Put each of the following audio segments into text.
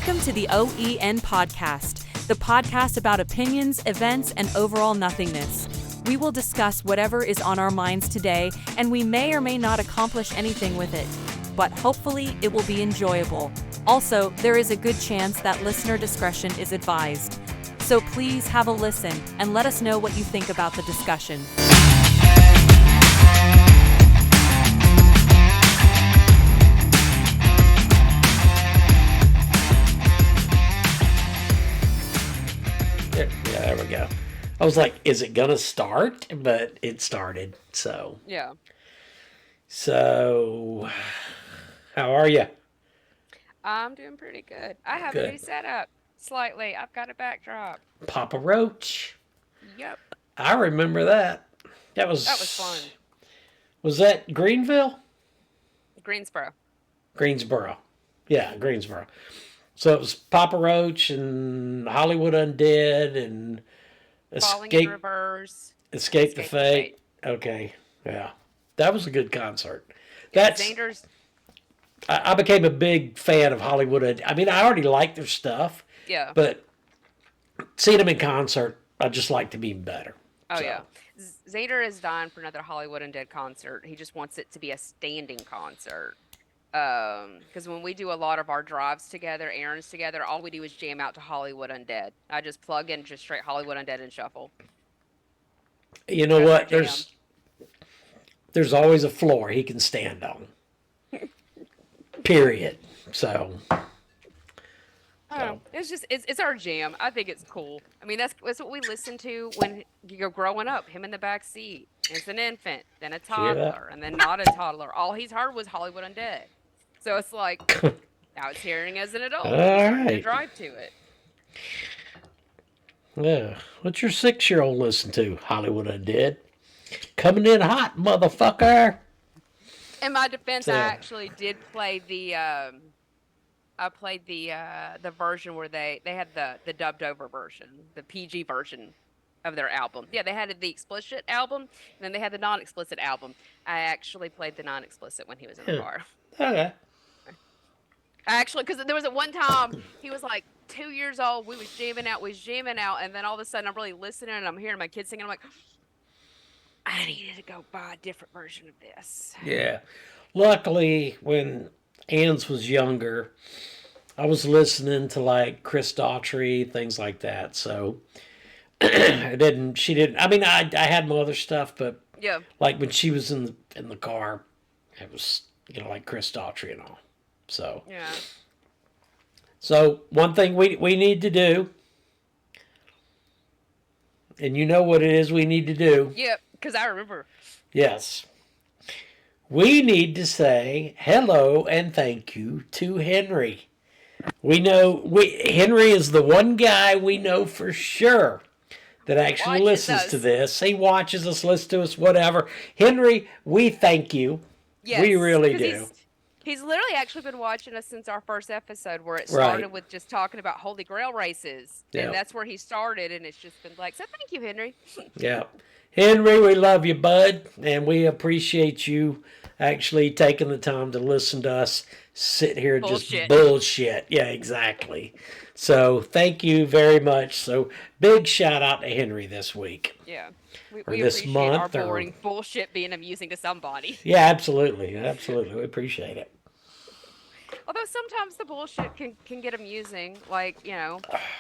Welcome to the OEN Podcast, the podcast about opinions, events, and overall nothingness. We will discuss whatever is on our minds today, and we may or may not accomplish anything with it, but hopefully it will be enjoyable. Also, there is a good chance that listener discretion is advised. So please have a listen and let us know what you think about the discussion. There we go. I was like, is it going to start? But it started, so. Yeah. So, how are you? I'm doing pretty good. I have a new setup. Slightly. I've got a backdrop. Papa Roach. Yep. I remember that. That was fun. Was that Greenville? Greensboro. Yeah, Greensboro. So it was Papa Roach and Hollywood Undead and Falling in Reverse. Escape the Fate. Okay, yeah. That was a good concert. Xander's. I became a big fan of Hollywood. I mean, I already liked their stuff. Yeah. But seeing them in concert, I just liked them even better. Oh, yeah. Xander is dying for another Hollywood Undead concert. He just wants it to be a standing concert. Because when we do a lot of our drives together, errands together, all we do is jam out to Hollywood Undead. I just plug in just straight Hollywood Undead and shuffle. You know what? There's always a floor he can stand on. Period. So. It's our jam. I think it's cool. I mean, that's what we listen to when you're growing up. Him in the back seat. It's an infant, then a toddler, and then not a toddler. All he's heard was Hollywood Undead. So it's like, now it's hearing as an adult. All right. To drive to it. Yeah. What's your 6-year-old listen to? Hollywood Undead. Coming in hot, motherfucker. In my defense, I actually did play the. I played the version where they had the dubbed over version, the PG version of their album. Yeah, they had the explicit album, and then they had the non-explicit album. I actually played the non-explicit when he was in the car. Okay. Actually, because there was at one time he was like 2 years old. We was jamming out, and then all of a sudden I'm really listening, and I'm hearing my kids singing. I'm like, I needed to go buy a different version of this. Yeah. Luckily, when Ann's was younger, I was listening to like Chris Daughtry, things like that. So she didn't. I mean, I had my other stuff, but yeah, like when she was in the car, it was like Chris Daughtry and all. So yeah. So one thing we need to do, and you know what it is we need to do. Yep, because I remember. Yes. We need to say hello and thank you to Henry. We know Henry is the one guy we know for sure that actually listens to this. He watches us, listens to us, whatever. Henry, we thank you. Yes, we really do. He's literally actually been watching us since our first episode where it started with just talking about Holy Grail races. Yep. And that's where he started, and it's just been like, so thank you, Henry. Yeah. Henry, we love you, bud, and we appreciate you actually taking the time to listen to us sit here and just bullshit. Yeah, exactly. So thank you very much. So big shout out to Henry this week. Yeah. We appreciate our boring bullshit being amusing to somebody. Yeah, absolutely. Absolutely. We appreciate it. Although sometimes the bullshit can get amusing. Like,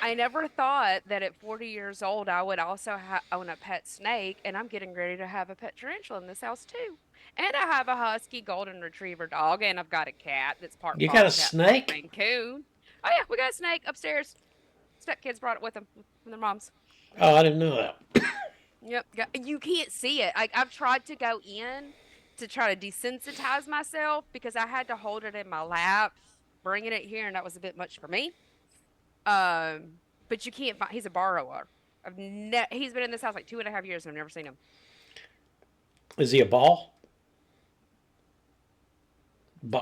I never thought that at 40 years old I would also own a pet snake, and I'm getting ready to have a pet tarantula in this house too. And I have a husky golden retriever dog, and I've got a cat that's part. You got a snake? Coon. Oh yeah, we got a snake upstairs. Stepkids brought it with them from their moms. Oh, I didn't know that. Yep. You can't see it. I've tried to go in to try to desensitize myself because I had to hold it in my lap, bringing it here, and that was a bit much for me. But you can't find. He's a borrower. He's been in this house like 2.5 years, and I've never seen him. Is he a ball?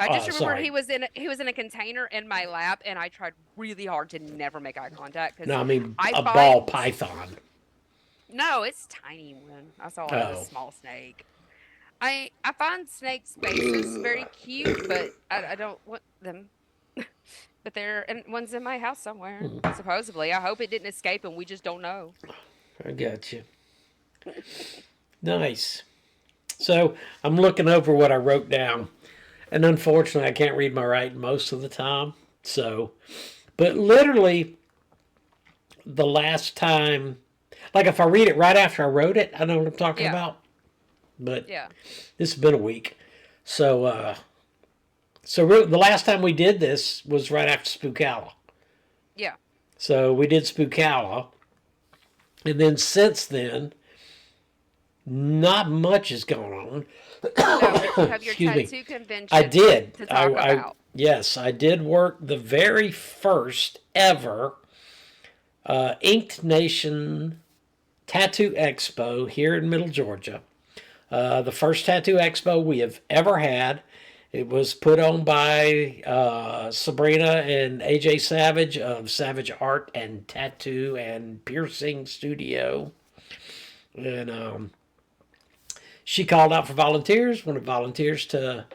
I just remember he was in a container in my lap, and I tried really hard to never make eye contact. No, I mean ball python. No, it's tiny one. I saw it was a small snake. I find snake spaces very cute, but I don't want them But one's in my house somewhere, Hmm, supposedly. I hope it didn't escape and we just don't know. I got you. Nice. So I'm looking over what I wrote down, and unfortunately, I can't read my writing most of the time. So, but literally, the last time, like if I read it right after I wrote it, I know what I'm talking Yeah, about. But yeah, this has been a week, so really, the last time we did this was right after Spookalla. yeah. So we did Spookalla, and then since then, not much has gone on. No, but you have your Excuse me. tattoo I convention did. to talk about. Yes, I did work the very first ever Inked Nation Tattoo Expo here in Middle Georgia. The first tattoo expo we have ever had. It was put on by Sabrina and AJ Savage of Savage Art and Tattoo and Piercing Studio. And she called out for volunteers, wanted volunteers to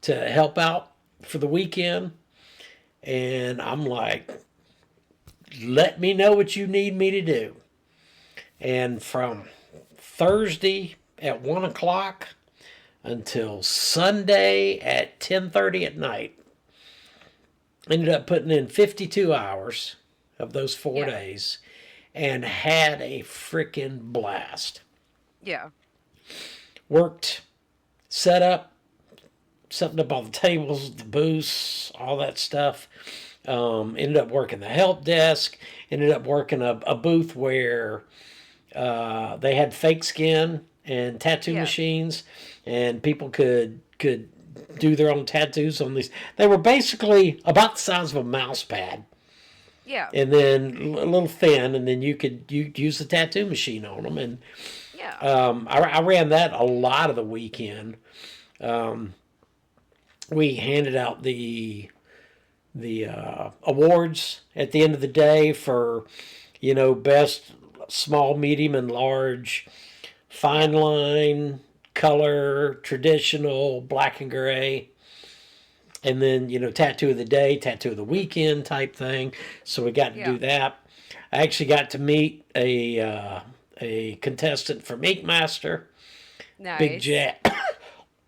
help out for the weekend. And I'm like, let me know what you need me to do. And from Thursday at 1 o'clock until Sunday at 10:30 at night, ended up putting in 52 hours of those 4 days and had a freaking blast. Yeah, Worked, set up, setting up all the tables, the booths, all that stuff. Ended up working the help desk. Ended up working a booth where they had fake skin and tattoo yeah, machines, and people could do their own tattoos on these. They were basically about the size of a mouse pad, yeah, and then a little thin, and then you use the tattoo machine on them. And yeah, I ran that a lot of the weekend. We handed out the awards at the end of the day for best small, medium, and large, fine yeah, line, color, traditional, black and gray, and then tattoo of the day, tattoo of the weekend type thing. So we got to yeah. do that. I actually got to meet a contestant from Ink Master, Big Nice. Jazz,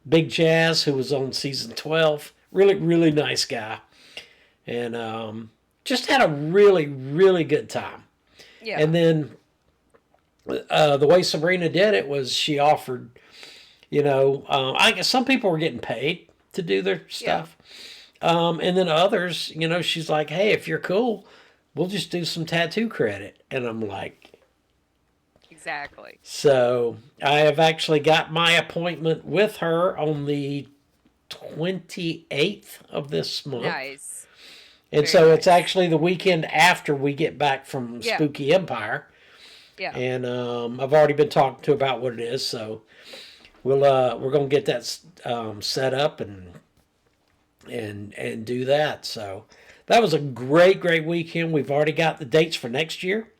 Big Jazz, who was on season 12. Really, really nice guy, and just had a really, really good time. Yeah, And then the way Sabrina did it was she offered, I guess some people were getting paid to do their yeah, stuff. And then others, she's like, hey, if you're cool, we'll just do some tattoo credit. And I'm like, exactly. so I have actually got my appointment with her on the 28th of this month. Nice. And Very so it's nice. actually the weekend after we get back from Yeah, Spooky Empire. yeah, And I've already been talked to about what it is, so we're gonna get that set up and do that. So that was a great weekend. We've already got the dates for next year.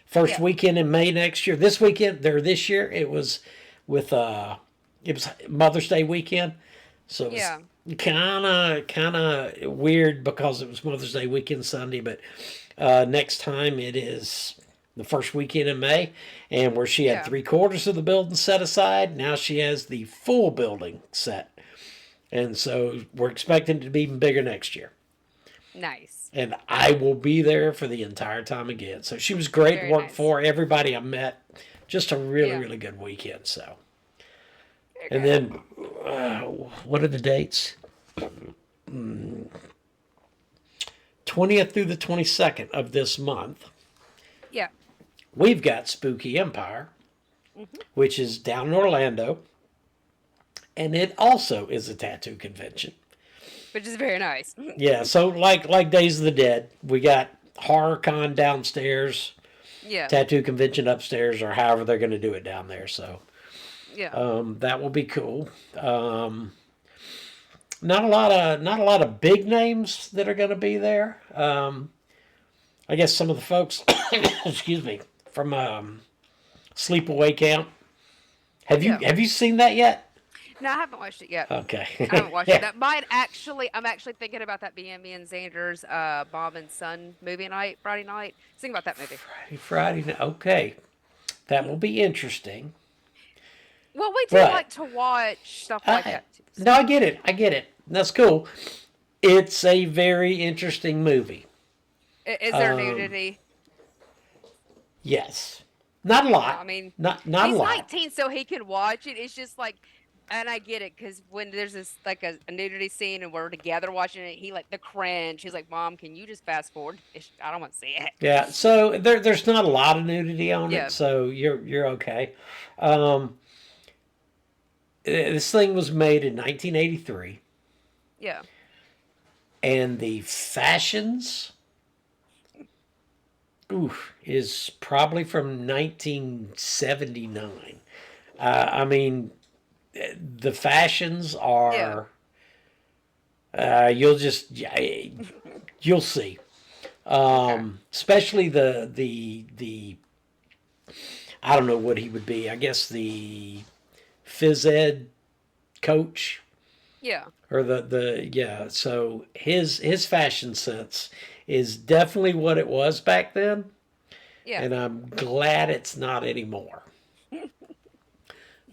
First yeah, weekend in May next year. This year it was with it was Mother's Day weekend, so it was yeah, kind of weird because it was Mother's Day weekend Sunday. But next time it is the first weekend in May, and where she had yeah. 3/4 of the building set aside, now she has the full building set, and so we're expecting it to be even bigger next year. Nice. And I will be there for the entire time again. So she was great to Very work nice. for. Everybody I met, just a really, Yeah, really good weekend. So, very and good. then what are the dates? 20th through the 22nd of this month, Yeah. we've got Spooky Empire, Hmm. which is down in Orlando, and it also is a tattoo convention. Which is very nice. Yeah, so like Days of the Dead, we got Horror Con downstairs, Yeah, tattoo convention upstairs, or however they're going to do it down there. So yeah, that will be cool. Not a lot of big names that are going to be there. I guess some of the folks, excuse me, from Sleepaway Camp. Have you yeah. have you seen that yet? No, I haven't watched it yet. Okay. I haven't watched it. Yeah. That might actually, I'm actually thinking about that being me and Xander's mom and son movie night, Friday night. Think about that movie. Friday night. Okay. That will be interesting. Well, we do But like to watch stuff like I, that too. no, So, I get it. I get it. That's cool. It's a very interesting movie. is there Um, nudity? yes. Not a Well, lot. I mean, Not a he's lot. 19, so he can watch it. It's just like, and I get it because when there's this like a nudity scene and we're together watching it, he like the cringe. He's like, "Mom, can you just fast forward? I don't want to see it." Yeah. So there's not a lot of nudity on it, Yeah, so you're okay. Um, this thing was made in 1983, yeah. and the fashions, is probably from 1979. I mean, the fashions Yeah. are, you'll just, you'll see. Okay. Especially the I don't know what he would be. I guess the phys ed coach, Yeah. or the yeah. So his fashion sense is definitely what it was back then, Yeah. and I'm glad it's not anymore.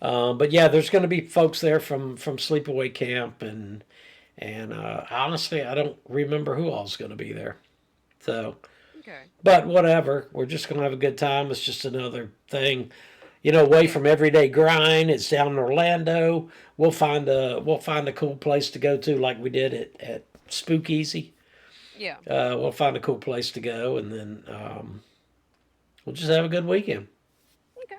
But yeah, there's going to be folks there from Sleepaway Camp, and honestly, I don't remember who all's going to be there. So, Okay. but whatever, we're just going to have a good time. It's just another thing, away Yeah. from everyday grind. It's down in Orlando. We'll find a cool place to go to, like we did at Spookeasy. Yeah. We'll find a cool place to go, and then we'll just have a good weekend. Okay.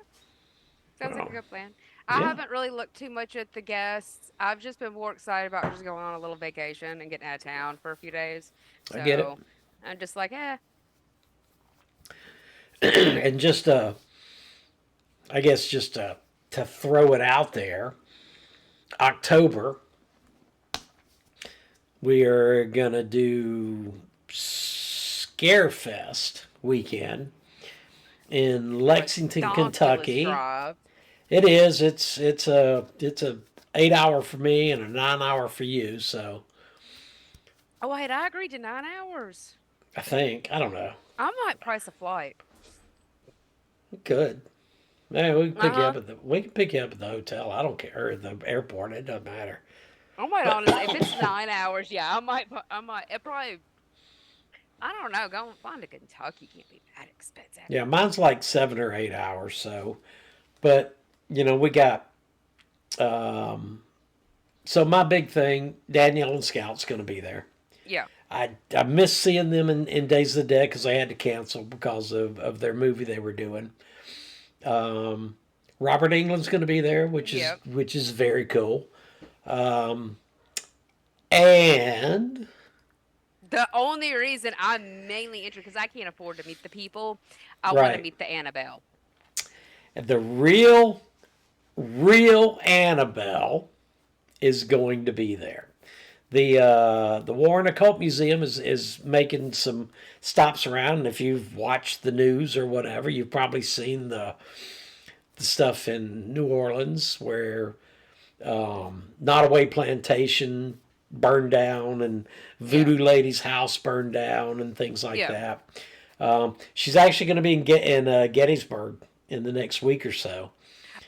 Sounds like a Oh, good plan. I yeah, haven't really looked too much at the guests. I've just been more excited about just going on a little vacation and getting out of town for a few days. I get it. So I'm just like, And just I guess just to throw it out there, October we are gonna do Scarefest weekend in Lexington, ridiculous Kentucky. drive. It is. It's a 8 hour for me and a 9 hour for you. So Oh, wait, I agreed to 9 hours. I think, I don't know. I might price a flight. We could. Man, Uh huh. we can pick you up at the hotel. I don't care. Or at the airport. It doesn't matter. I might honestly, if it's 9 hours, yeah, I might, it probably, I don't know, go find a Kentucky can't be that expensive. Yeah, mine's like 7 or 8 hours. So, but we got. Um, so my big thing, Danielle and Scout's going to be there. Yeah. I miss seeing them in Days of the Dead because they had to cancel because of their movie they were doing. Um, Robert England's going to be there, Yep. which is very cool. Um, and The only reason I'm mainly interested, because I can't afford to meet the people, I want to right, meet the Annabelle. the real Annabelle is going to be there. The Warren Occult Museum is making some stops around, and if you've watched the news or whatever, you've probably seen the stuff in New Orleans where Nottoway Plantation burned down and Yeah. Voodoo Lady's house burned down and things like Yeah. that. She's actually going to be in Gettysburg in the next week or so.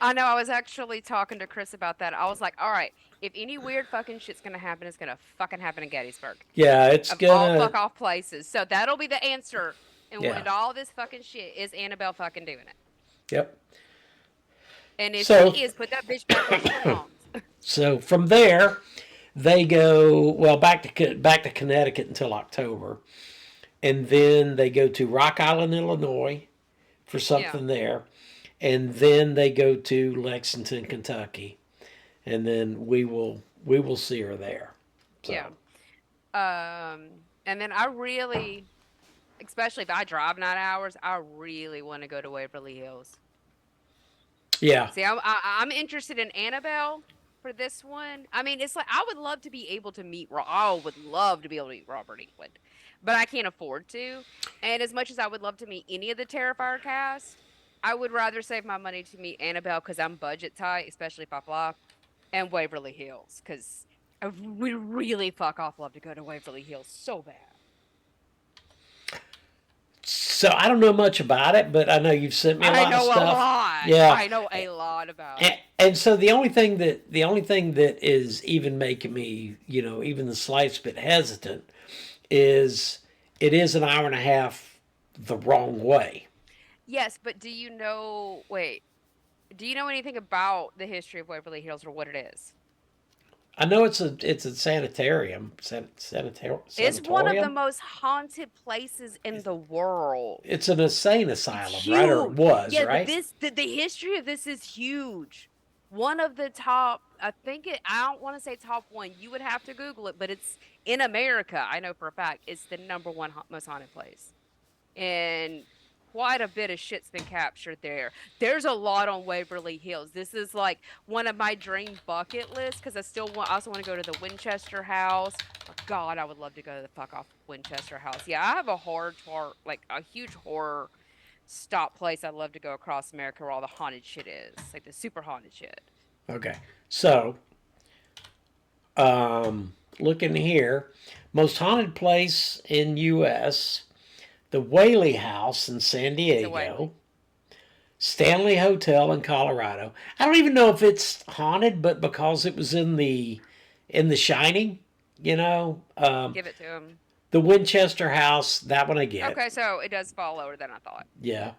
I know. I was actually talking to Chris about that. I was like, all right, if any weird fucking shit's gonna happen, it's gonna fucking happen in Gettysburg, Yeah, it's of all gonna. fuck off places. So that'll be the answer. And Yeah. when all this fucking shit is Annabelle fucking doing it. Yep. And if So she is, put that bitch back where she belongs. so from there, they go back to Connecticut until October, and then they go to Rock Island, Illinois, for Yeah. something there, and then they go to Lexington, Kentucky, and then we will see her there. Yeah. So And then I really, especially if I drive 9 hours, I really want to go to Waverly Hills. yeah, See, I'm interested in Annabelle for this one. I mean, it's like I would love to be able to meet. I would love to be able to meet Robert England, but I can't afford to. And as much as I would love to meet any of the Terrifier cast, I would rather save my money to meet Annabelle because I'm budget tight, especially if I fly. and Waverly Hills, because we really fuck off love to go to Waverly Hills so bad. So I don't know much about it, but I know you've sent me a lot of stuff. Yeah, I know a lot about and, it. and so the only thing that is even making me, even the slightest bit hesitant, is it is an hour and a half the wrong way. Yes, but do you know? Wait, do you know anything about the history of Waverly Hills or what it is? I know it's a sanitarium, It's one of the sanatorium. most haunted places in the world. It's an insane It's asylum, right? Or it huge. was, Yeah, but right? the history of this is huge. One of the top, I don't want to say top one. You would have to Google it, but it's in America. I know for a fact it's the number one most haunted place. And quite a bit of shit's been captured there. There's a lot on Waverly Hills. This is like one of my dream bucket lists because I also want to go to the Winchester House. Oh, God, I would love to go to the fuck off Winchester House. Yeah, I have a like a huge horror stop place I'd love to go across America where all the haunted shit is, like the super haunted shit. Okay. So, looking here, most haunted place in U.S. the Whaley House in San The way. Diego, Stanley Hotel in Colorado. I don't even know if it's haunted, but because it was in the Shining, Give it to him. the Winchester House, that one I get. Okay, so it does fall lower than I thought. Yeah.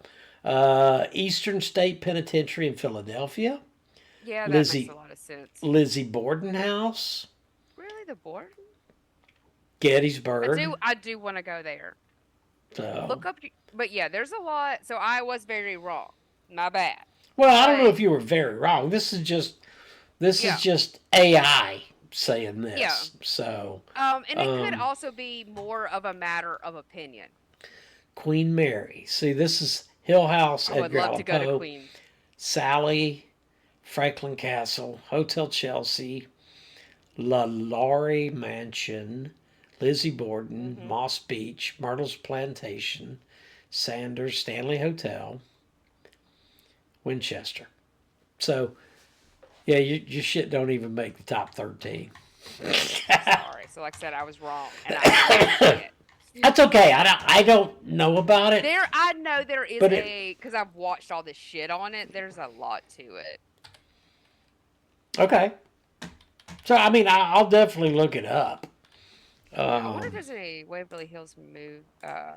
Eastern State Penitentiary in Philadelphia. Yeah, that Lizzie makes a lot of sense. Lizzie Borden House, Really, the board? Gettysburg. I do want to go there. So, Look up, but yeah, there's a lot. So I was very wrong. My bad. well, I don't know But if you were very wrong. This is yeah, just AI saying yeah. this. So, And it could also be more of a matter of opinion. Queen Mary. See, this is Hill House, I would Edgar love Allan to go to Poe, Queen. Sally, Franklin Castle, Hotel Chelsea, La Laurie Mansion, Lizzie Borden, Hmm. Moss Beach, Myrtle's Plantation, Sanders, Stanley Hotel, Winchester. So, yeah, your shit don't even make the top 13. Sorry. So like I said, I was wrong, and I didn't see it. That's okay. I don't know about it, I know there is but it because I've watched all this shit on it. There's a lot to it. okay. So I mean, I'll definitely look it up. I wonder if there's any Waverly Hills a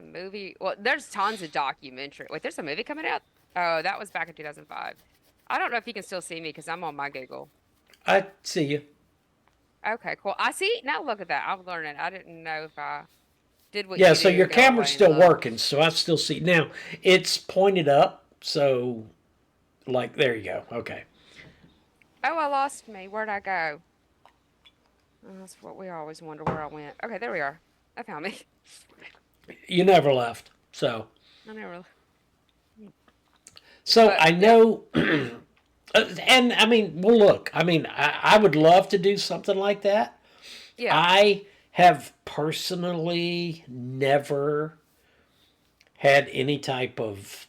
movie. Well, there's tons of documentary. Wait, there's a movie coming out. Oh, that was back in 2005. I don't know if you can still see me because I'm on my Google. I see you. Okay, cool. I see. Now look at that. I'm learning. I didn't know if I did what Yeah. you So do. your Go camera's away and still look. working, so I still see. Now it's pointed up, so like there you go. Okay. Oh, I lost me. Where'd I go? Oh, that's what we always wonder where I went. Okay, there we are. I found me. You never left. So I never. But I yeah, know. And I mean, well, look. I mean, I would love to do something like that. yeah, I have personally never had any type of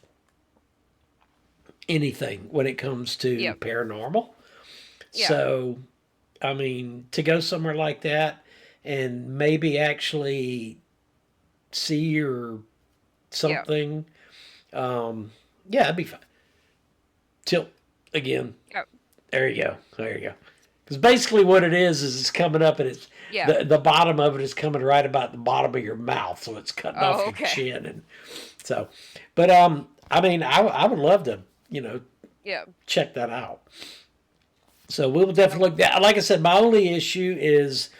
anything when it comes to yeah, paranormal. yeah, So, I mean, to go somewhere like that and maybe actually see or yeah. something, yeah, that'd be fine. Tilt again. Oh, There you go. There you go. Because basically what it is it's coming up and it's yeah. the bottom of it is coming right about the bottom of your mouth, so it's cutting off Oh, your okay. chin and so. But I mean, I would love to Yeah. check that out. So we will definitely look that. Like I said, my only issue is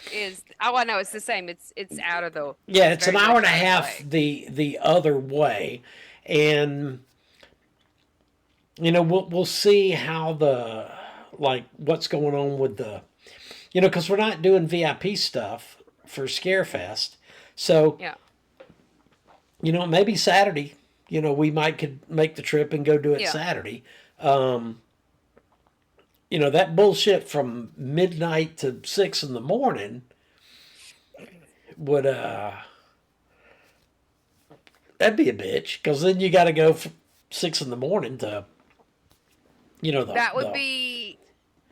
I know it's the same. It's out of the. yeah, It's it's an very hour much and a out of the half way. the other way, and we'll see how the like what's going on with the because we're not doing VIP stuff for Scarefest, so Yeah. maybe Saturday, we could make the trip and go do it Yeah. Saturday. That bullshit from midnight to 6 in the morning would that'd be a bitch because then you got to go from 6 in the morning to That would the be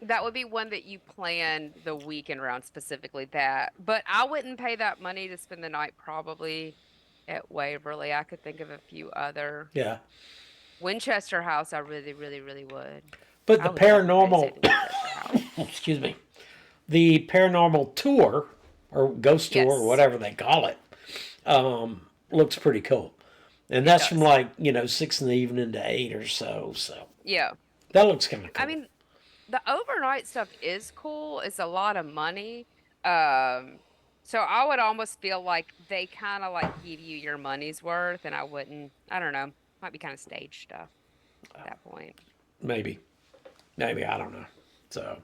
That would be one that you plan the weekend around, specifically that. But I wouldn't pay that money to spend the night probably at Waverly. I could think of a few other. Yeah. Winchester House, I really, really, really would. But I the would definitely pay to stay at paranormal, the Winchester House. excuse me, the paranormal tour or ghost tour or Yes, whatever they call it, looks pretty cool. And it that's from does. like, 6 in the evening to 8 or so. So Yeah. that looks kind of I cool. mean, the overnight stuff is cool. It's a lot of money. Um, so I would almost feel like they kind of like give you your money's worth, and I don't know, might be kind of stage stuff at that point. Maybe. Maybe. I don't know. So,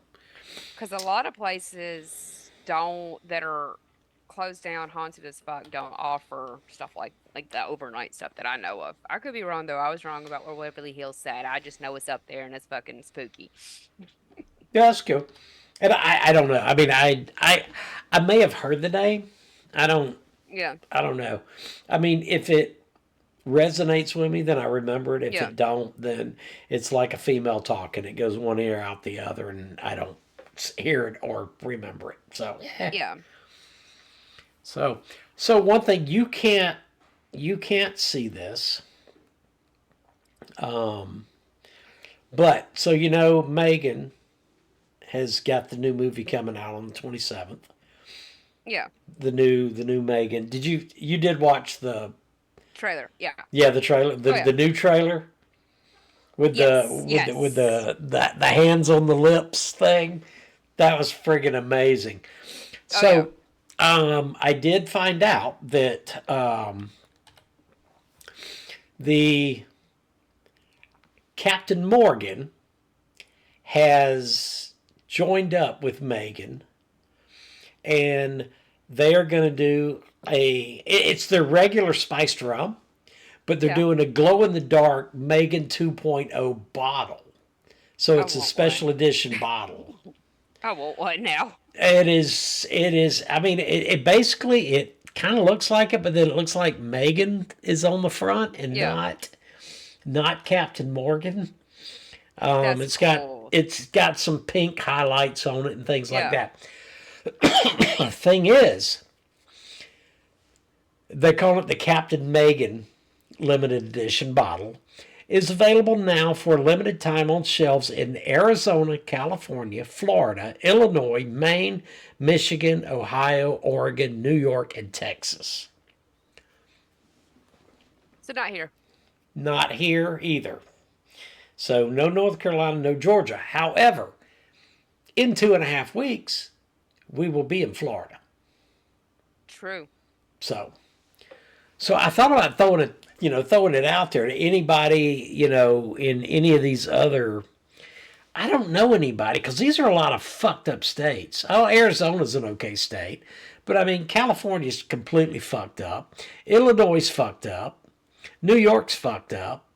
Because a lot of places don't that are closed down, haunted as fuck, don't offer stuff like the overnight stuff that I know of. I could be wrong though. I was wrong about where Waverly Hills sat. I just know it's up there and it's fucking spooky. yeah, that's cool. And I don't know. I mean, I may have heard the name. I don't, Yeah, I don't know. I mean, if it resonates with me, then I remember it. If yeah, it don't, then it's like a female talking. It goes one ear out the other, and I don't hear it or remember it. So, yeah. yeah. So, so one thing you can't see this, um, but so Megan has got the new movie coming out on the 27th. Yeah. The new Megan. You did watch Trailer. Yeah. the trailer, Oh the yeah. new trailer with Yes. Yes. the hands on the lips thing? That was friggin' amazing. Oh yeah. So I did find out that the Captain Morgan has joined up with Megan, and they are going to do it's their regular spiced rum, but they're Yeah. doing a glow in the dark Megan 2.0 bottle. So I it's a want one. special edition bottle. I want one now. It is. I mean, it basically it kind of looks like it, but then it looks like Megan is on the front and Yeah. not Captain Morgan. That's It's got cool. it's got some pink highlights on it and things like Yeah. that. The thing is, they call it the Captain Megan limited edition bottle. Is available now for a limited time on shelves in Arizona, California, Florida, Illinois, Maine, Michigan, Ohio, Oregon, New York, and Texas. So not here. Not here either. So no North Carolina, no Georgia. However, in 2.5 weeks, we will be in Florida. True. So, so I thought about throwing it out there to anybody, in any of these other. I don't know anybody because these are a lot of fucked up states. Oh, Arizona's an okay state, but I mean California's completely fucked up. Illinois is fucked up. New York's fucked up.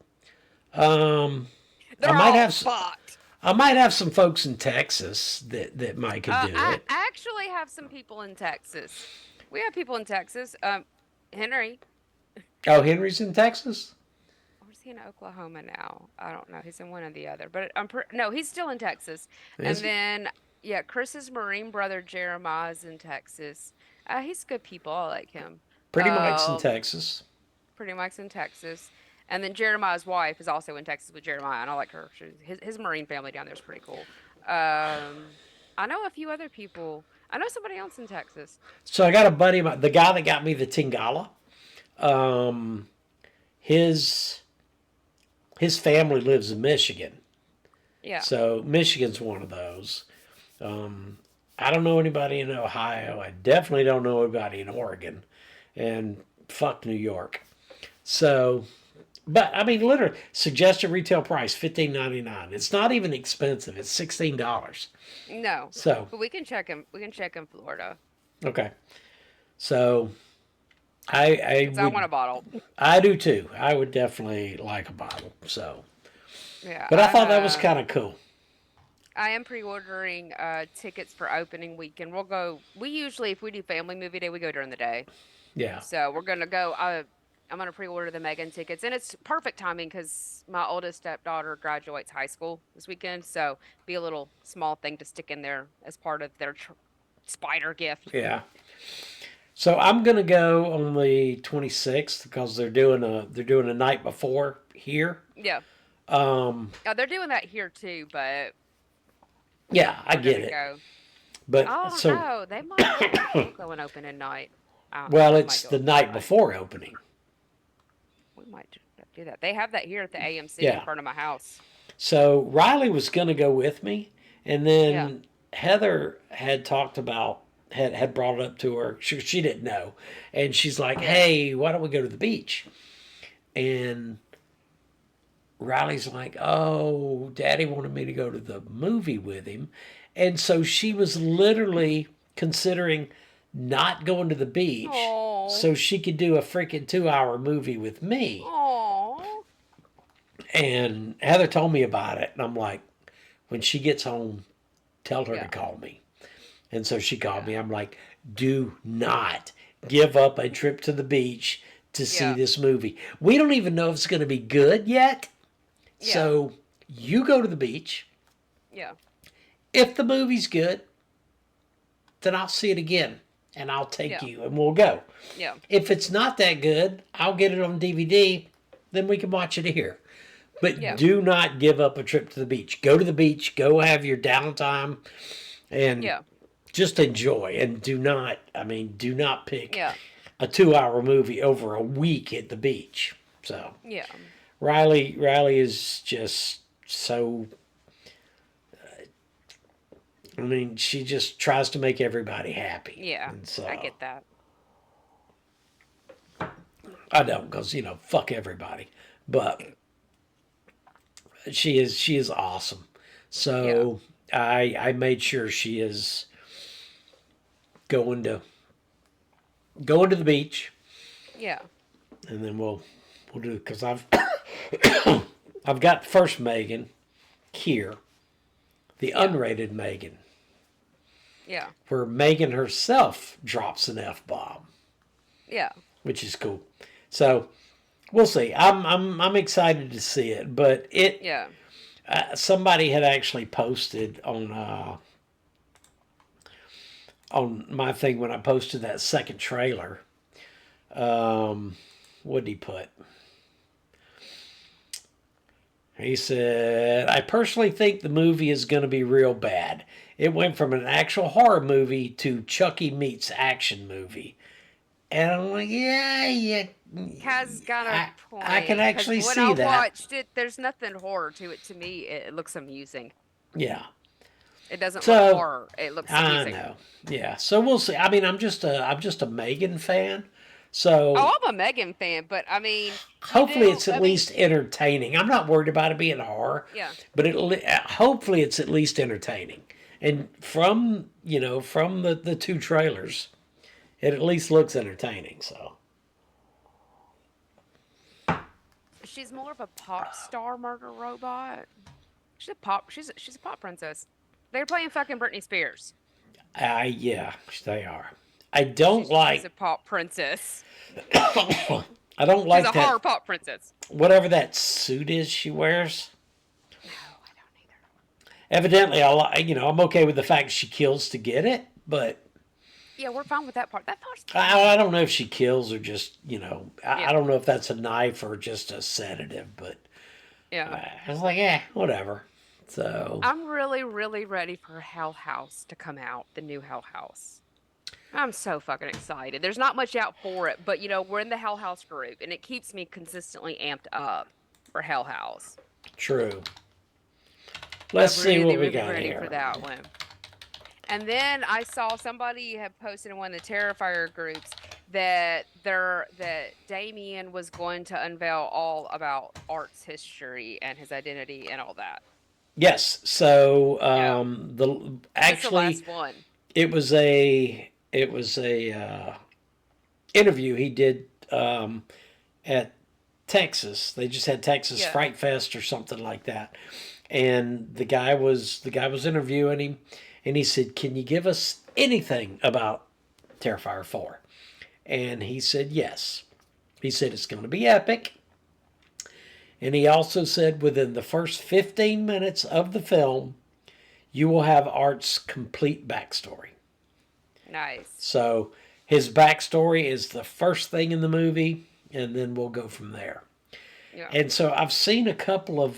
Um, I They're might all have fucked. I might have some folks in Texas that might could do I it. actually have some people in Texas. We have people in Texas. Henry, Oh, Henry's in Texas. or is he in Oklahoma now? I don't know. He's in one or the other, but no, he's still in Texas. And Is he? then yeah, Chris's Marine brother Jeremiah's in Texas. He's good people. I like him. Pretty Mike's in Um, Texas. Pretty Mike's in Texas. And then Jeremiah's wife is also in Texas with Jeremiah, and I like her. His Marine family down there is pretty cool. I know a few other people. I know somebody else in Texas. So I got a buddy, the guy that got me the Tingala. Um, his his family lives in Michigan, Yeah. so Michigan's one of those. Um, I don't know anybody in Ohio. I definitely don't know anybody in Oregon, and fuck New York. So, but I mean, literally, suggested retail price $15.99. It's not even expensive. It's $16. No, So but we can check him. We can check in Florida okay, so I because I would want a bottle. I do too. I would definitely like a bottle. So, Yeah, but I thought that was kind of cool. I am pre-ordering tickets for opening weekend. We usually, if we do family movie day, we go during the day. Yeah. So we're gonna go. I'm gonna pre-order the Megan tickets, and it's perfect timing because my oldest stepdaughter graduates high school this weekend, so be a little small thing to stick in there as part of their spider gift. Yeah. So I'm gonna go on the 26th because they're doing a night before here. Yeah, Um, they're doing that here too, but yeah, I we're get gonna it. go. But I don't so, know. They might go and open at night. I don't know. well, We it's might do the it one night night. before opening. We might do that. They have that here at the AMC in Yeah. front of my house. So Riley was gonna go with me, and Yeah. then Heather had talked about had brought it up to her. She didn't know, and she's like, Yeah. "Hey, why don't we go to the beach?" And Riley's like, "Oh, Daddy wanted me to go to the movie with him," and so she was literally considering not going to the beach Oh. so she could do a freaking 2-hour movie with me. Oh. And Heather told me about it, and I'm like, when she gets home, tell her Yeah. to call me. And so she called Yeah. me. I'm like, do not give up a trip to the beach to see Yeah. this movie. We don't even know if it's going to be good yet. Yeah. So you go to the beach. Yeah. If the movie's good, then I'll see it again, and I'll take Yeah. you, and we'll go. Yeah. If it's not that good, I'll get it on DVD. Then we can watch it here. But Yeah. do not give up a trip to the beach. Go to the beach. Go have your downtime, and Yeah. just enjoy. And do not pick Yeah. a 2-hour movie over a week at the beach. So Yeah. Riley is just so. I mean, she just tries to make everybody happy. Yeah. And so, I get that. I don't, because fuck everybody. But she is awesome. So I made sure she is going to the beach, Yeah. and then we'll do it, because I've I've got first Megan here, the unrated Megan, Yeah. where Megan herself drops an F-bomb, Yeah. which is cool. So we'll see. I'm excited to see it, but Yeah. somebody had actually posted on my thing when I posted that second trailer. What did he put? He said, "I personally think the movie is going to be real bad. It went from an actual horror movie to Chucky meets action movie." And I'm like, yeah. Has got a point. I can 'cause actually see when I that. watched it, there's nothing horror to it. To me, it looks amusing. Yeah. It doesn't So, look horror. It looks I amusing. know. Yeah. So we'll see. I mean, I'm just a Megan fan. So Oh, I'm a Megan fan, but I mean, hopefully it's at least entertaining. I'm not worried about it being horror. Yeah. But hopefully it's at least entertaining. And from the two trailers, it at least looks entertaining. So she's more of a pop star murder robot. She's a pop princess. They're playing fucking Britney Spears. yeah, they are. I don't like. She's a pop princess. I don't like She's a that. horror pop princess. Whatever that suit is she wears. No, I don't either. Evidently, I'm okay with the fact she kills to get it, but Yeah, we're fine with that part. That part's I don't know if she kills or just I Yeah. don't know if that's a knife or just a sedative, but yeah. I was like, whatever. So I'm really, really ready for Hell House to come out, the new Hell House. I'm so fucking excited. There's not much out for it, but we're in the Hell House group, and it keeps me consistently amped up for Hell House. true. Let's see what we got ready here. for that one. And then I saw somebody had posted in one of the Terrifier groups that Damien was going to unveil all about Art's history and his identity and all that. Yes. So That's the last one. it was a interview he did at Texas. They just had Texas Fright Fest or something like that, and the guy was interviewing him, and he said, "Can you give us anything about Terrifier 4?" And he said yes. He said it's going to be epic. And he also said within the first 15 minutes of the film, you will have Art's complete backstory. Nice. So his backstory is the first thing in the movie, and then we'll go from there. Yeah. And so I've seen a couple of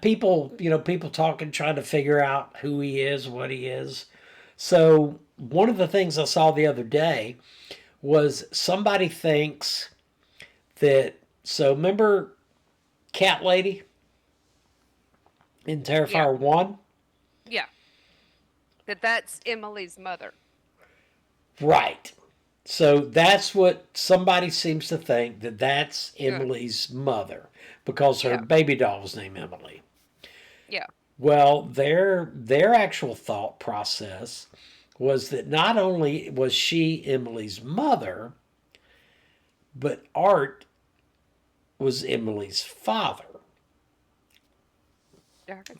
people, people talking, trying to figure out who he is, what he is. So one of the things I saw the other day was somebody thinks that, so remember Cat Lady in Terrifier 1? Yeah. That's Emily's mother. Right. So that's what somebody seems to think, that that's Emily's mother, because her baby doll was named Emily. Yeah. Well, their actual thought process was that not only was she Emily's mother, but Art was Emily's father.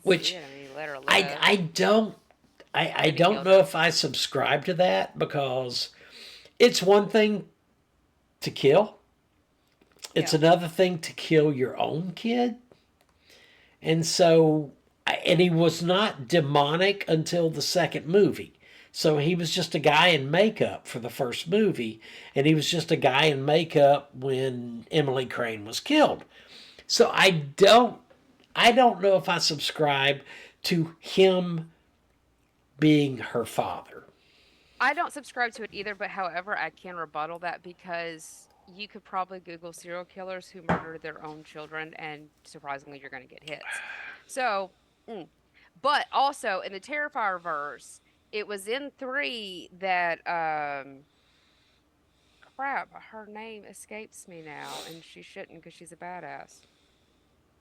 Which I don't know if I subscribe to that, because it's one thing to kill. It's another thing to kill your own kid. And so, and he was not demonic until the second movie. So he was just a guy in makeup for the first movie, and he was just a guy in makeup when Emily Crane was killed. So I don't know if I subscribe to him being her father. I don't subscribe to it either, but however, I can rebuttal that, because you could probably Google serial killers who murdered their own children, and surprisingly, you're going to get hits. So, but also in the Terrifier verse, it was in 3 that, crap, her name escapes me now, and she shouldn't, because she's a badass.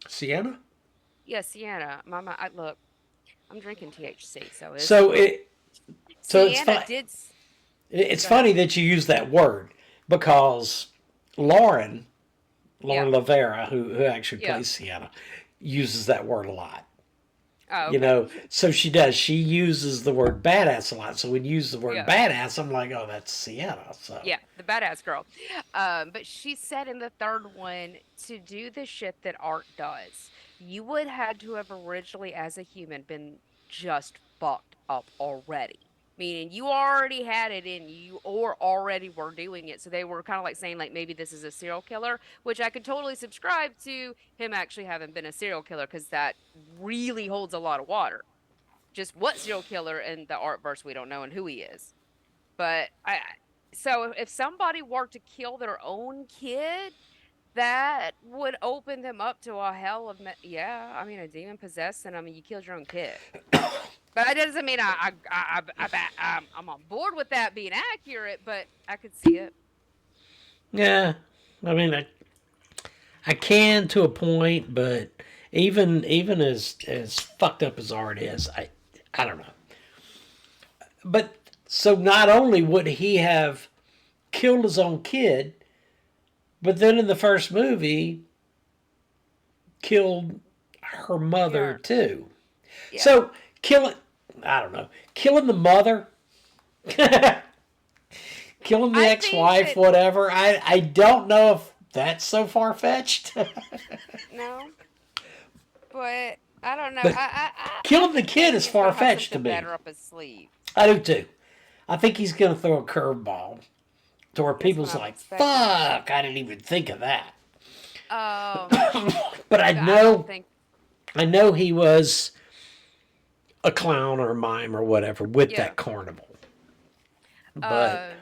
Sienna? Yeah, Sienna. Mama, look, I'm drinking THC, so it's... It's funny that you use that word, because Lauren Lavera, who actually plays Sienna, uses that word a lot. Oh, okay. So she does. She uses the word badass a lot. So when you use the word badass, I'm like, oh, that's Sienna. So yeah, the badass girl. But she said in the 3rd one, to do the shit that Art does, you would have to have originally, as a human, been just fucked up already. Meaning you already had it in you, or already were doing it. So they were kind of like saying, like, maybe this is a serial killer, which I could totally subscribe to him actually having been a serial killer, because that really holds a lot of water. Just what serial killer in the Art verse, we don't know, and who he is. But so if somebody were to kill their own kid, that would open them up to a hell of a demon possessed, and you killed your own kid. But that doesn't mean I'm on board with that being accurate, but I could see it. Yeah, I can to a point, but even as fucked up as Art is, I don't know. But so not only would he have killed his own kid, but then in the first movie killed her mother too. Yeah. So killing the mother, killing the ex-wife, whatever. I don't know if that's so far-fetched. No, but I don't know. But killing the kid is far-fetched to me. Better up his sleeve. I do too. I think he's going to throw a curveball to where people's like, "Fuck! I didn't even think of that." But I know he was a clown or a mime or whatever with that carnival. But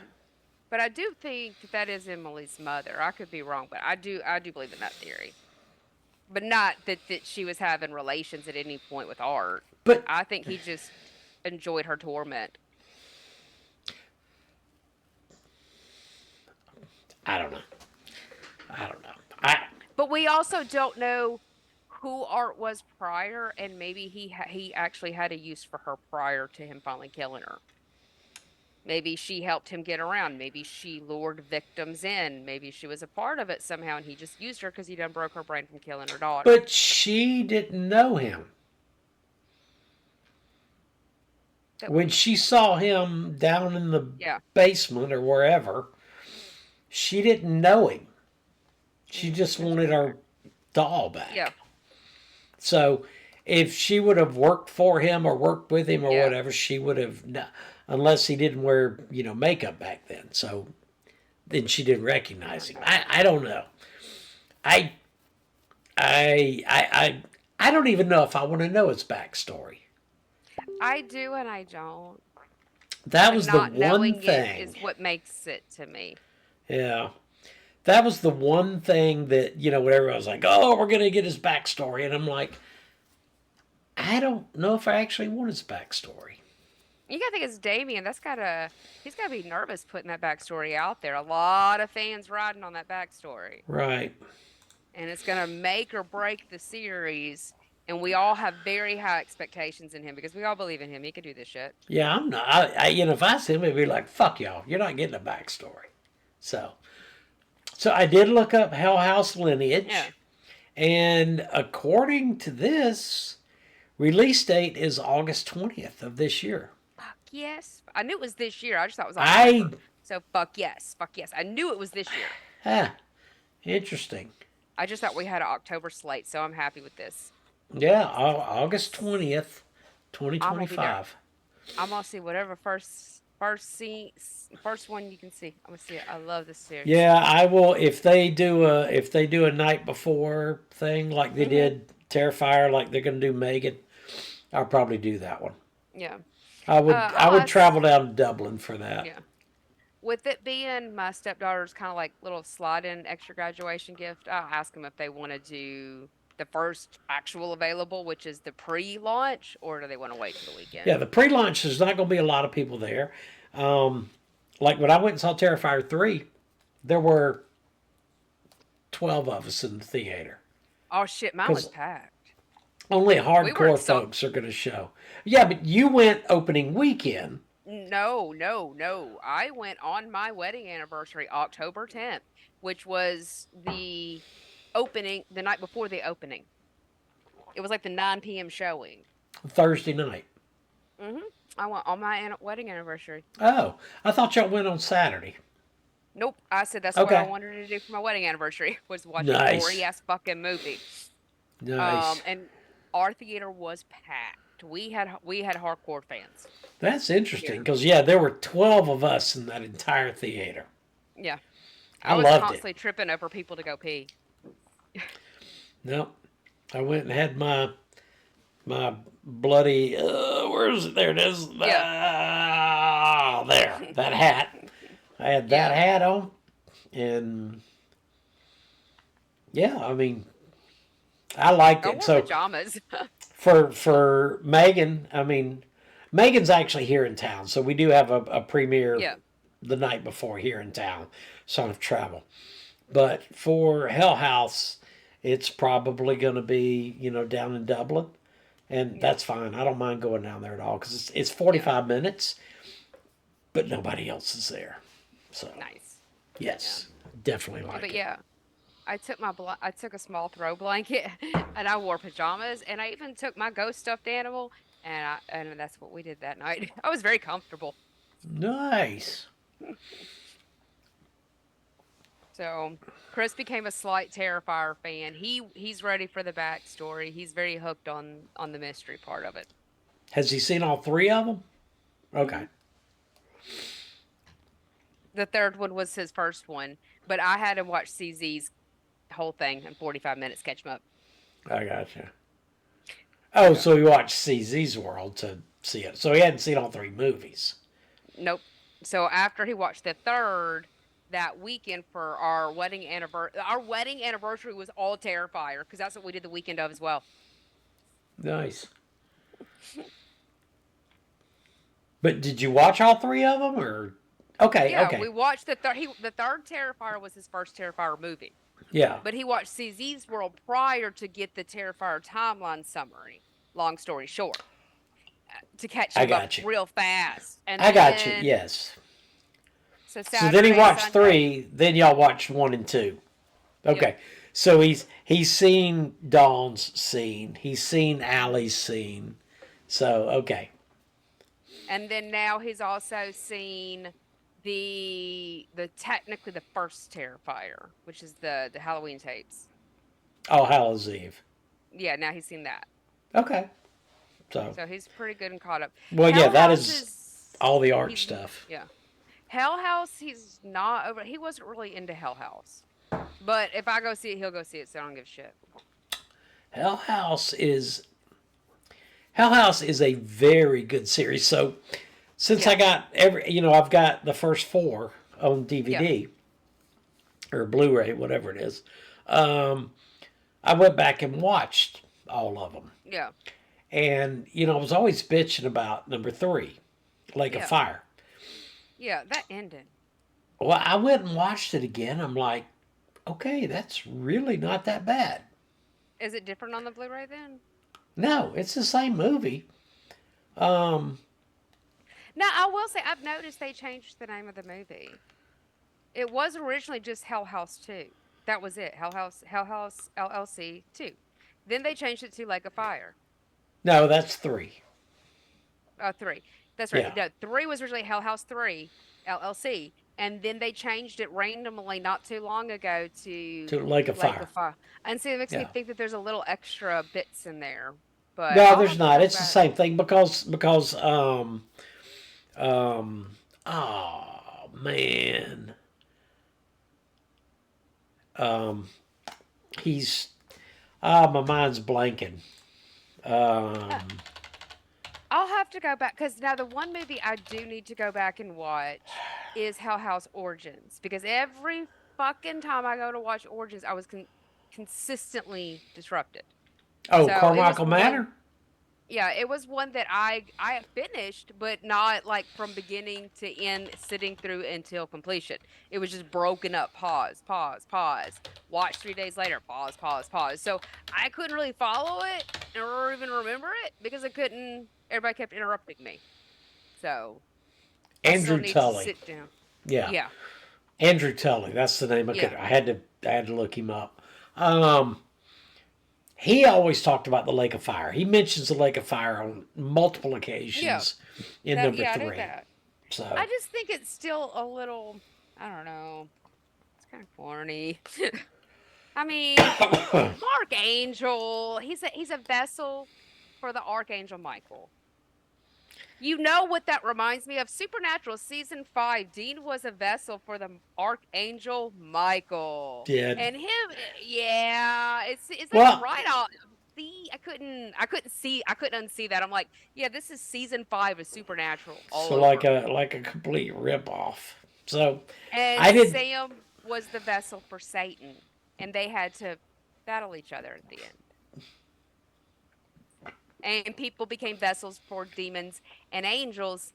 I do think that is Emily's mother. I could be wrong, but I do believe in that theory. But not that she was having relations at any point with Art. But I think he just enjoyed her torment. I don't know. But we also don't know who Art was prior, and maybe he actually had a use for her prior to him finally killing her. Maybe she helped him get around. Maybe she lured victims in. Maybe she was a part of it somehow, and he just used her because he done broke her brain from killing her daughter. But she didn't know him. when she saw him down in the Yeah. basement or wherever, she didn't know him. She just That's wanted weird. her doll Yeah. back. So if she would have worked for him or worked with him or Yeah. whatever, she would have, unless he didn't wear, makeup back then. So then she didn't recognize him. I don't know. I, I don't even know if I want to know his backstory. I do and I don't. That But was the not one knowing it thing. is what makes it to me. Yeah. That was the one thing that, when everyone was like, oh, we're going to get his backstory. And I'm like, I don't know if I actually want his backstory. You gotta think it's Damien. He's gotta be nervous putting that backstory out there. A lot of fans riding on that backstory. Right. And it's gonna make or break the series. And we all have very high expectations in him because we all believe in him. He could do this shit. Yeah, I'm not. If I see him, I'd be like, fuck y'all. You're not getting a backstory. So I did look up Hell House lineage. Yeah. And according to this, release date is August 20th of this year. Fuck yes. I knew it was this year. I just thought it was October. So fuck yes. Fuck yes. I knew it was this year. Interesting. I just thought we had an October slate, so I'm happy with this. Yeah, August 20th, 2025. I'm gonna see whatever first one you can see. I'm gonna see it. I love this series. Yeah, I will if they do a night before thing like they did Terrifier, like they're gonna do Megan. I'll probably do that one. Yeah. I would travel down to Dublin for that. Yeah. With it being my stepdaughter's kind of like little slide-in extra graduation gift, I'll ask them if they want to do the first actual available, which is the pre-launch, or do they want to wait till the weekend? Yeah, the pre-launch, there's not going to be a lot of people there. Like when I went and saw Terrifier 3, there were 12 of us in the theater. Oh shit, mine was packed. Only hardcore folks are going to show. Yeah, but you went opening weekend. No. I went on my wedding anniversary, October 10th, which was the night before the opening. It was like the 9 p.m. showing. Thursday night. I went on my wedding anniversary. Oh, I thought y'all went on Saturday. Nope. I said that's what I wanted to do for my wedding anniversary, was watch a gory-ass fucking movie. Nice. And our theater was packed. We had hardcore fans. That's interesting because there were 12 of us in that entire theater. Yeah, I was loved constantly tripping over people to go pee. No, I went and had my bloody where is it? There it is. Yeah. There, that hat. I had that hat on, and I mean, I liked it. So pajamas. for Megan, I mean, Megan's actually here in town, so we do have a premiere the night before here in town, Son of Travel. But for Hell House, it's probably going to be, down in Dublin, and that's fine. I don't mind going down there at all because it's 45 minutes, but nobody else is there. So nice. Yes, definitely like it. But yeah, I took a small throw blanket and I wore pajamas, and I even took my ghost stuffed animal, and that's what we did that night. I was very comfortable. Nice. So Chris became a slight Terrifier fan. He's ready for the backstory. He's very hooked on the mystery part of it. Has he seen all 3 of them? Okay. The third one was his first one, but I had him watch CZ's whole thing in 45 minutes, catch him up. I gotcha. Oh, so he watched CZ's World to see it. So he hadn't seen all 3 movies. Nope. So after he watched the third, that weekend for our wedding anniversary was all Terrifier, because that's what we did the weekend of as well. Nice. But did you watch all 3 of them, or? Okay, yeah, we watched the third. The third Terrifier was his first Terrifier movie. Yeah. But he watched CZ's World prior to get the Terrifier timeline summary. Long story short, to catch him up real fast. And I got you. Yes. So then he watched Sunday. 3. Then y'all watched 1 and 2. Okay. Yep. So he's seen Dawn's scene. He's seen Allie's scene. So okay. And then now he's also seen the technically the first Terrifier, which is the Halloween tapes. Oh, Hallows Eve. Yeah, now he's seen that. Okay. So, So he's pretty good and caught up. well, yeah, Hell that House is is all the art he's stuff. yeah. Hell House he's not over. He wasn't really into Hell House. But if I go see it, he'll go see it, so I don't give a shit. Hell House is Hell House is a very good series. So, since Yeah. I got I've got the first 4 on Yeah. DVD or Blu-ray, whatever it is. I went back and watched all of them, Yeah. and I was always bitching about number 3, Lake of Yeah. Fire. Yeah. That ended. Well, I went and watched it again. I'm like, okay, that's really not that bad. Is it different on the Blu-ray then? No, it's the same movie. Um, Now, I will say I've noticed they changed the name of the movie. It was originally just Hell House 2. That was it. Hell House LLC 2. Then they changed it to Lake of Fire. no, that's 3. 3. That's right. Yeah, No, 3 was originally Hell House 3 LLC. And then they changed it randomly not too long ago to to Lake of Lake Fire. of Fire. And see, it makes me Yeah. think that there's a little extra bits in there. But No, I'll there's have to not. go It's the back. same thing because oh man, um he's my mind's blanking. Uh, Um, I'll have to go back because now the one movie I do need to go back and watch is Hell House Origins because every fucking time I go to watch Origins, I was consistently disrupted. oh, So it was Carmichael one, Manor. yeah, it was one that I finished, but not like from beginning to end, sitting through until completion. It was just broken up. Pause, pause, pause. Watch 3 days later. Pause, pause, pause. So I couldn't really follow it or even remember it because I couldn't. Everybody kept interrupting me. So I still Andrew need to Tully. sit down. Yeah, Yeah, Andrew Tully. That's the name. yeah, I had to look him up. Um, he always talked about the Lake of Fire. He mentions the Lake of Fire on multiple yeah. occasions in That number yeah, I know 3. that. I So, just think it's still a little. I don't know. It's kind of corny. I mean, Archangel, he's a vessel for the Archangel Michael. You know what that reminds me of? Supernatural season 5. Dean was a vessel for the Archangel Michael. yeah. And him, yeah, it's like Well, right on. See, I couldn't unsee that. I'm like, yeah, this is season 5 of Supernatural all so like over. a complete rip off. So And I did. Sam was the vessel for Satan, and they had to battle each other at the end. And people became vessels for demons and angels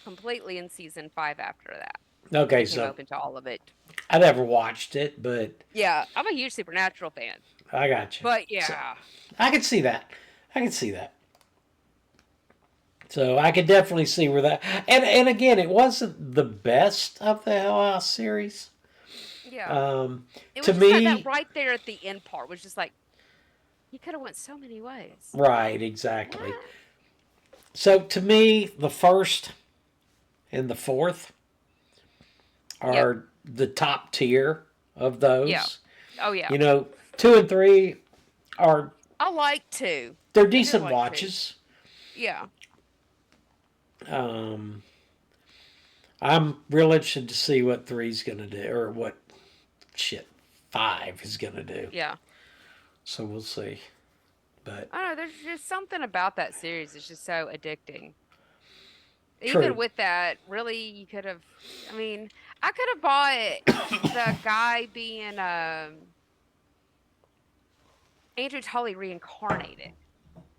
completely in season 5 after that. They Okay, became so open to all of it. I never watched it, but Yeah, I'm a huge Supernatural fan. I got you. But So yeah, I can see that. I can see that. So I could definitely see where that. And again, it wasn't the best of the Hell House series. yeah. Um, It to was just that me, right there at the end part was just like, you could have went so many ways. right, exactly. What? So to me, the first and the fourth Yep. are the top tier of Yeah. those. Oh, yeah. 2 and 3 are I like 2. they're I did decent like 2. watches. Yeah. Um, I'm real interested to see what 3's gonna do, or what 5 is gonna do. Yeah. So we'll see. But I don't know. There's just something about that series. It's just so addicting. Even true. with that, really, you could have. I mean, I could have bought the guy being Andrew Tully reincarnated,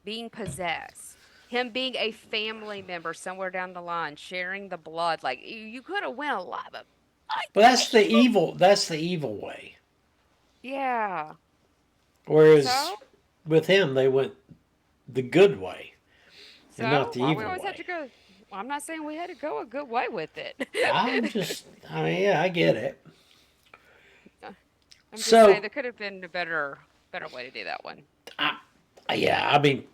being possessed, him being a family member somewhere down the line, sharing the blood. Like you could have went a lot, but I But that's the think, evil. That's the evil way. yeah. Whereas So, with him, they went the good way and not so the why we evil always have way. to go? Well, I'm not saying we had to go a good way with it. I mean, yeah, I get it. I'm just saying So, there could have been a better way to do that one. I, yeah, I mean,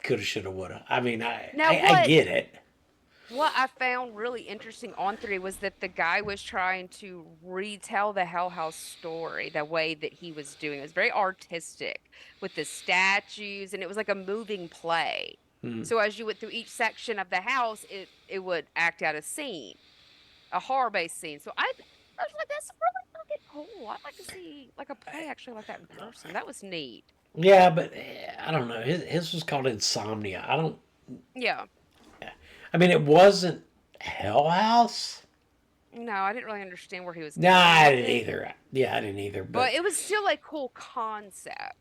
coulda, shoulda, woulda. I mean, Now, I get it. what I found really interesting on 3 was that the guy was trying to retell the Hell House story the way that he was doing. It was very artistic with the statues, and it was like a moving play. Hmm. So as you went through each section of the house, it would act out a scene, a horror-based scene. So I was like, that's really fucking cool. I'd like to see like a play actually like that in person. That was neat. Yeah, but I don't know. His was called Insomnia. I don't. Yeah. I mean, it wasn't Hell House. No, I didn't really understand where he was Nah, going I with didn't it, either. Yeah, I didn't either. but it was still a cool concept.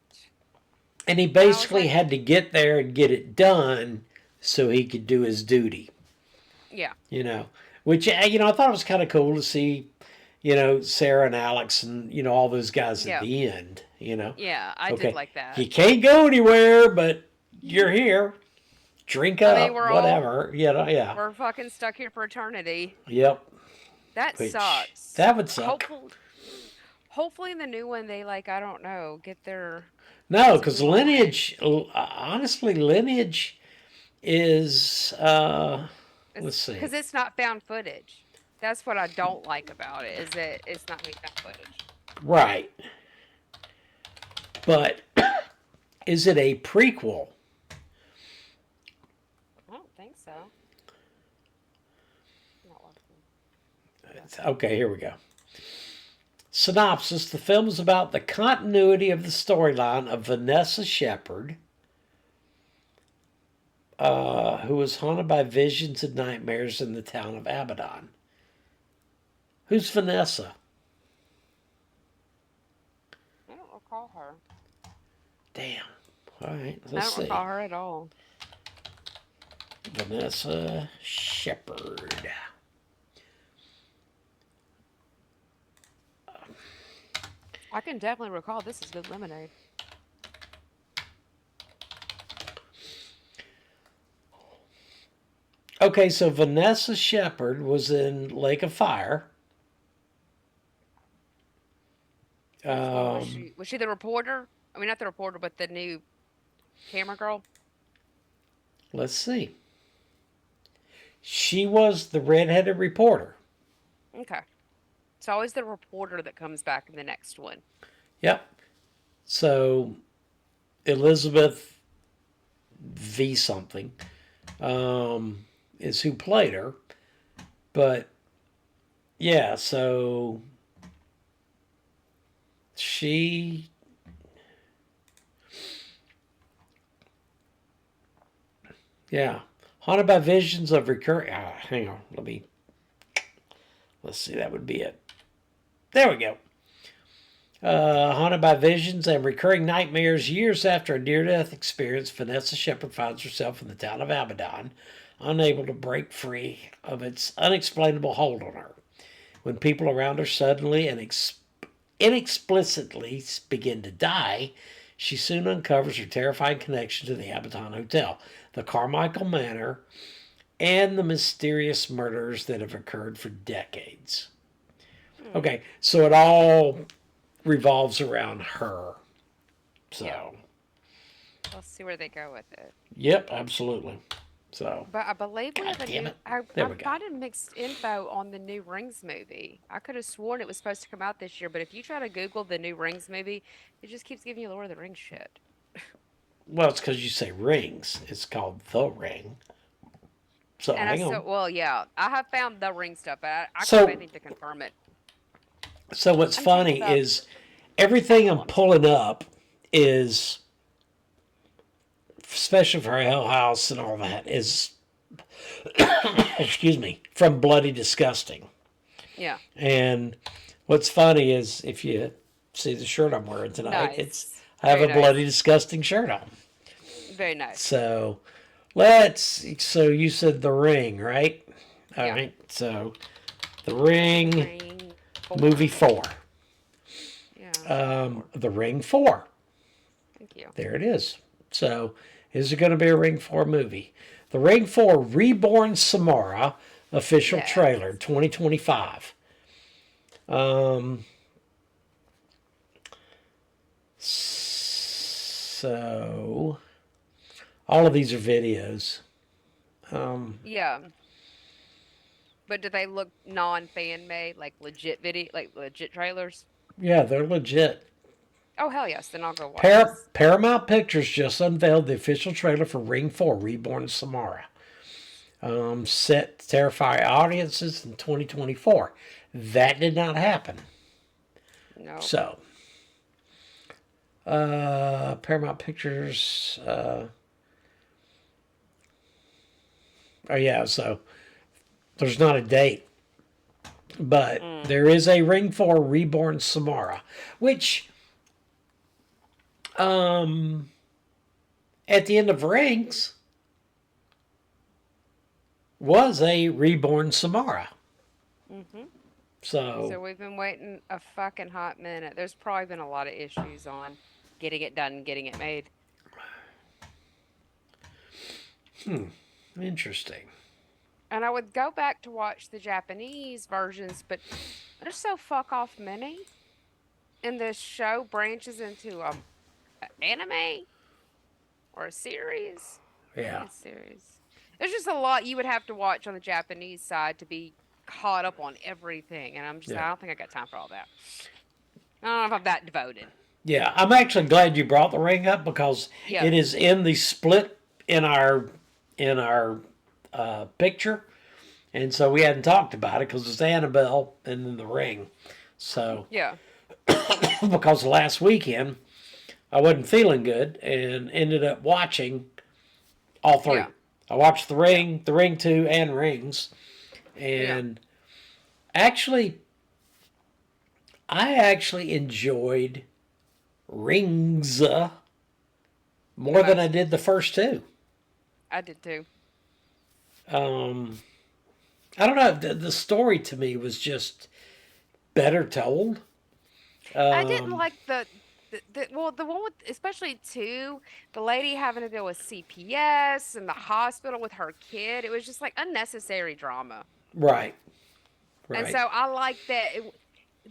And he And I was basically like, had to get there and get it done so he could do his duty. yeah. You know, which I thought it was kind of cool to see. Sarah and Alex and all those guys at Yeah. the end. Yeah, I did Okay, like that. you can't go anywhere, but you're here. Drink I up, mean, whatever. Yeah. we're fucking stuck here for eternity. Yep. That Which sucks. that would suck. Hopefully in the new one they like, I don't know, get their No, some because new line. Lineage, honestly, Lineage is, let's see. Because it's not found footage. That's what I don't like about it, is that it's not really found footage. Right. But is it a prequel? I don't think so. Not watching. Okay, here we go. Synopsis: the film is about the continuity of the storyline of Vanessa Shepherd, who was haunted by visions and nightmares in the town of Abaddon. Who's Vanessa? I don't recall her. Damn. All right, I let's don't see. recall her at all. Vanessa Shepherd. I can definitely recall this is good lemonade. Okay, so Vanessa Shepherd was in Lake of Fire. Was she the reporter? I mean, not the reporter, but the new camera girl. Let's see. She was the redheaded reporter. Okay. It's always the reporter that comes back in the next one. Yep. So Elizabeth V something is who played her. But yeah, so she haunted by visions of recurring. Hang on, let's see. That would be it. There we go. Haunted by visions and recurring nightmares years after a near-death experience, Vanessa Shepherd finds herself in the town of Abaddon, unable to break free of its unexplainable hold on her. When people around her suddenly and inexplicitly begin to die, she soon uncovers her terrifying connection to the Abaddon Hotel, the Carmichael Manor, and the mysterious murders that have occurred for decades. Okay, so it all revolves around her. So, Yeah. Let's see where they go with it. Yep, absolutely. So, But I believe we have a damn new. it. I, There I'm we go. finding mixed info on the new Rings movie. I could have sworn it was supposed to come out this year, but if you try to Google the new Rings movie, it just keeps giving you Lord of the Rings shit. Well, it's because you say rings. It's called The Ring. So, And hang on. well, yeah, I have found the Ring stuff, but I So- can't need to confirm it. So, what's I'm talking funny about- is everything I'm pulling up is, especially for Hell House and all that, is, excuse me, from Bloody Disgusting. Yeah. And what's funny is if you see the shirt I'm wearing tonight, Nice. I have Very a nice. Bloody Disgusting shirt on. Very nice. So so you said The Ring, right? All Yeah. right. So The Ring, Ring movie 4. Yeah. The Ring 4. Thank you. There it is. So is there going to be a Ring 4 movie? The Ring 4 Reborn Samara official Yes. trailer 2025. So all of these are videos. Yeah. But do they look non-fan made, like legit video, like legit trailers? Yeah, they're legit. Oh hell yes, then I'll go watch this. Paramount Pictures just unveiled the official trailer for Ring 4 Reborn Samara. Set to terrify audiences in 2024. That did not happen. No. So, Paramount Pictures. Oh yeah, so there's not a date, but there is a Ring 4 Reborn Samara, which at the end of Rings was a reborn Samara. So we've been waiting a fucking hot minute. There's probably been a lot of issues on getting it done, getting it made. Interesting. And I would go back to watch the Japanese versions, but they're so fuck off many. And the show branches into an anime or a series. Yeah. A series. There's just a lot you would have to watch on the Japanese side to be caught up on everything. And I'm just, I don't think I got time for all that. I don't know if I'm that devoted. Yeah, I'm actually glad you brought the Ring up because it is in the split in our picture, and so we hadn't talked about it because it's Annabelle and then the Ring. So yeah, because last weekend I wasn't feeling good and ended up watching all three. Yeah. I watched the Ring, the Ring 2, and Rings, and I actually enjoyed Rings more than I did the first two. I did too. I don't know. The story to me was just better told. I didn't like the one with, especially two, the lady having to deal with CPS and the hospital with her kid. It was just like unnecessary drama. Right. And so I like that.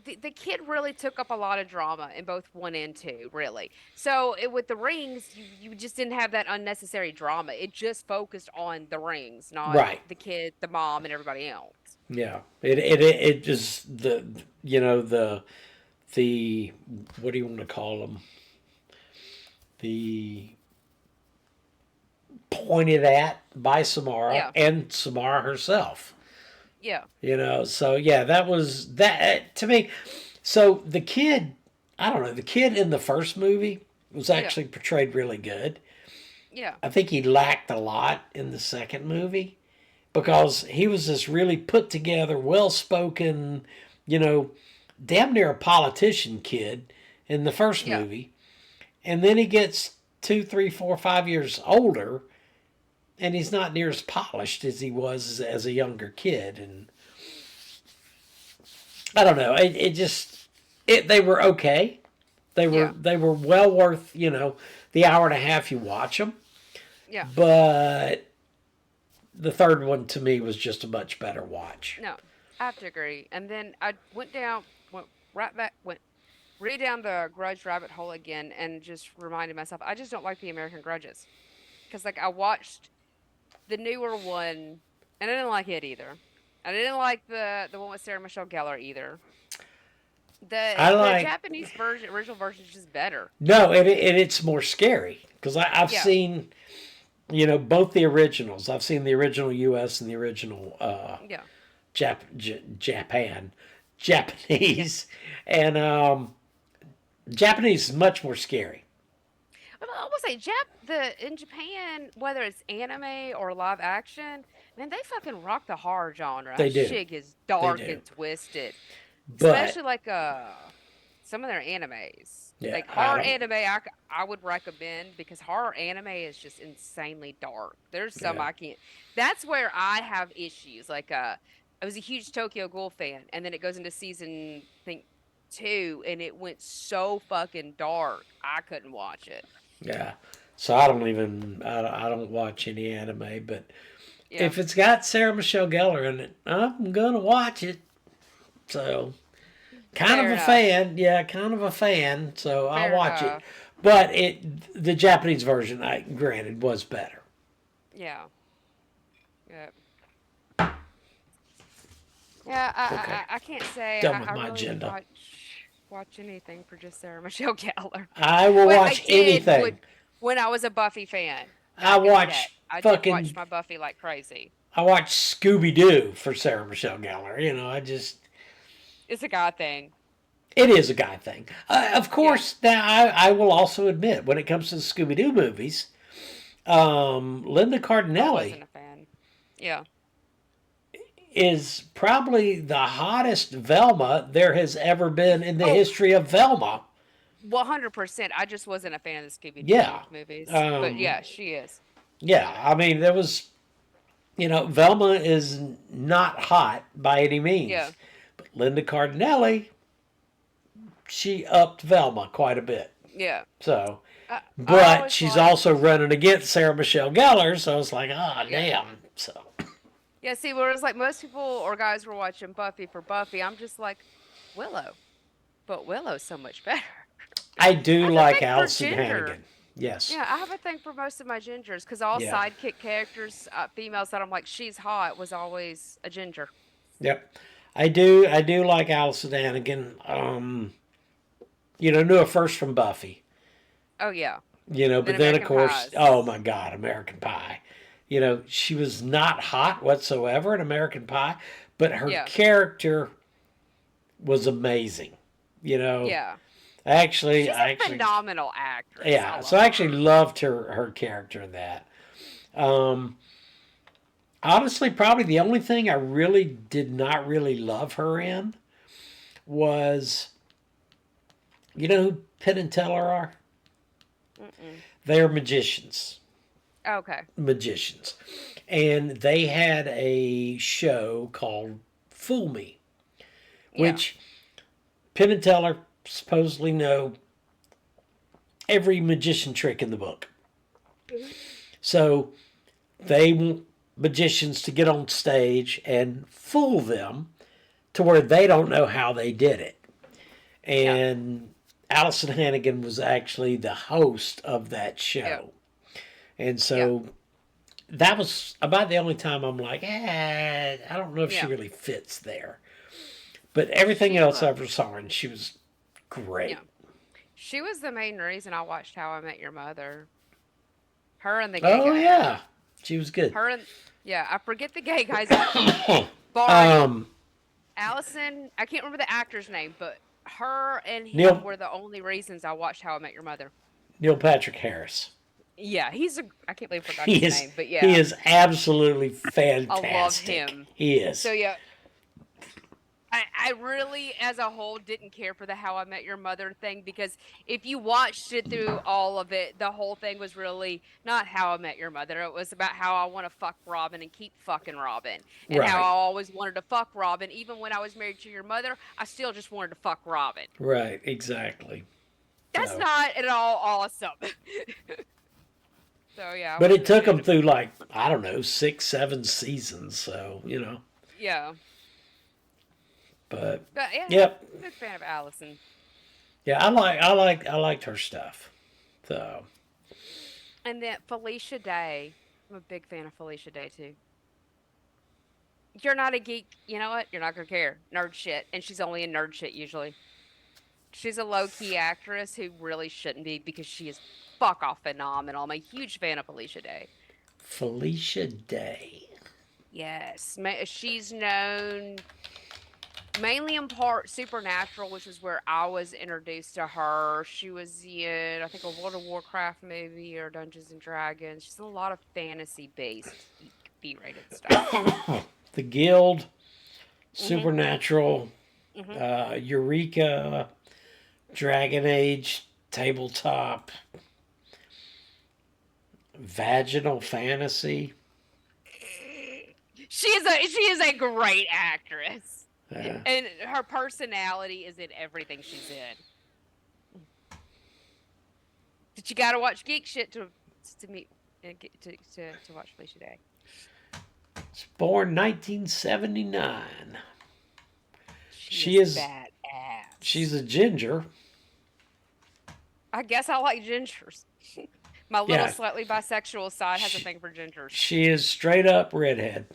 The kid really took up a lot of drama in both 1 and 2, really. So with the Rings, you just didn't have that unnecessary drama. It just focused on the Rings, not the kid, the mom, and everybody else. Yeah. It just the what do you want to call them? The pointed at by Samara and Samara herself. Yeah. So yeah, that was that to me. So the kid, I don't know, the kid in the first movie was actually portrayed really good. Yeah. I think he lacked a lot in the second movie because he was this really put together, well spoken, damn near a politician kid in the first movie. And then he gets 2, 3, 4, 5 years older and he's not near as polished as he was as a younger kid. And I don't know. They were okay. They were well worth, the hour and a half you watch them. Yeah. But the third one to me was just a much better watch. No, I have to agree. And then I went right down the Grudge rabbit hole again and just reminded myself, I just don't like the American Grudges. Because, I watched the newer one, and I didn't like it either. I didn't like the one with Sarah Michelle Gellar either. The Japanese version, original version, is just better. No, and it's more scary because I've seen, both the originals. I've seen the original U.S. and the original Japanese, and Japanese is much more scary. I will say, in Japan, whether it's anime or live action, man, they fucking rock the horror genre. They do. Shit is dark and twisted. Especially some of their animes. Yeah, horror anime, I would recommend because horror anime is just insanely dark. There's some I can't. That's where I have issues. I was a huge Tokyo Ghoul fan, and then it goes into season, I think, 2, and it went so fucking dark. I couldn't watch it. Yeah. So I don't watch any anime, but if it's got Sarah Michelle Gellar in it, I'm going to watch it. So kind of a fan. Yeah, kind of a fan. So I'll watch it. But the Japanese version, granted, was better. Yeah. Yeah. Yeah, Okay. I can't say Done with I my really agenda. watch anything for just Sarah Michelle Gellar. I will But I watch did anything. when I was a Buffy fan I back in the day. watch I did watch fucking. my Buffy like crazy. I watch Scooby Doo for Sarah Michelle Gellar. It's a guy thing. It is a guy thing. Of Yeah, course, now I will also admit, when it comes to the Scooby Doo movies, Linda I wasn't Cardinelli a fan. Yeah. is probably the hottest Velma there has ever been in the Oh, history of Velma. 100%. I just wasn't a fan of the Scooby Doo Yeah. movies. But Um, yeah, she is. yeah, I mean, there was, Velma is not hot by any Yeah. means. But Linda Cardinelli, she upped Velma quite a bit. Yeah. So, I but always she's liked. also running against Sarah Michelle Gellar, so it's like, ah, Yeah. damn. So, Yeah, see, whereas like most people or guys were watching Buffy for Buffy, I'm just like, Willow. But Willow's so much better. I I do have a like thing for Allison Ginger. Hannigan. Yes. Yeah, I have a thing for most of my gingers because all Yeah. sidekick characters, females that I'm like, she's hot, was always a ginger. Yep. I do like Allison Hannigan. Knew her first from Buffy. Oh yeah. Then But then of American course, oh Pies. my God, American Pie. She was not hot whatsoever in American Pie, but her Yeah. character was amazing. You know, Yeah. I actually, She's I a actually, phenomenal actress. I yeah. So love I actually her. loved her character in that. Um, Honestly, probably the only thing I really did not really love her in was, who Penn and Teller are? Mm-mm. They're magicians. Okay. Magicians. And they had a show called Fool Me, Yeah. which Penn and Teller supposedly know every magician trick in the book. Mhm. So they want magicians to get on stage and fool them to where they don't know how they did it. Yeah. And Allison Hannigan was actually the host of that Yeah. show. And Yeah. so that was about the only time I'm like, I don't know if she Yeah. really fits there. But everything She else I was. ever saw her, and she was great. Yeah. She was the main reason I watched How I Met Your Mother. Her and the gay Oh guy. yeah, she was good. Her and yeah, I forget the gay guy's name. Barney. um, Allison, I can't remember the actor's name, but her and him Neil were the only reasons I watched How I Met Your Mother. Neil Patrick Harris. Yeah, I can't believe I forgot He his is name, but he yeah, is absolutely I love fantastic. him. He is. So yeah, I really, as a whole, didn't care for the How I Met Your Mother thing because if you watched it through all of it, the whole thing was really not How I Met Your Mother. It was about how I want to fuck Robin and keep fucking Robin, and how I Right. always wanted to fuck Robin. Even when I was married to your mother, I still just wanted to fuck Robin. Right. Exactly. That's So, not at all awesome. So yeah, I but it wasn't a took fan him of through like I don't know 6, 7 seasons. So yeah. But But yeah, yep. big fan of Allison. Yeah. I liked her stuff. So And then Felicia Day. I'm a big fan of Felicia Day too. You're not a geek. You know what? You're not gonna care. Nerd shit. And she's only in nerd shit usually. She's a low key actress who really shouldn't be because she is fuck off phenomenal. I'm a huge fan of Felicia Day. Felicia Day. Yes. She's known mainly in part Supernatural, which is where I was introduced to her. She was in, I think, a World of Warcraft movie or Dungeons and Dragons. She's in a lot of fantasy based B-rated stuff. The Guild. hmm Supernatural. hmm Eureka. Dragon Age. Tabletop. Vaginal Fantasy. She is a great actress, Yeah. and her personality is in everything she's in. But you got to watch geek shit to meet to watch Felicia Day. It's born 1979. She She is is. badass. She's a ginger. I guess I like gingers. My little slightly bisexual side has a thing for gingers. She is straight up redhead.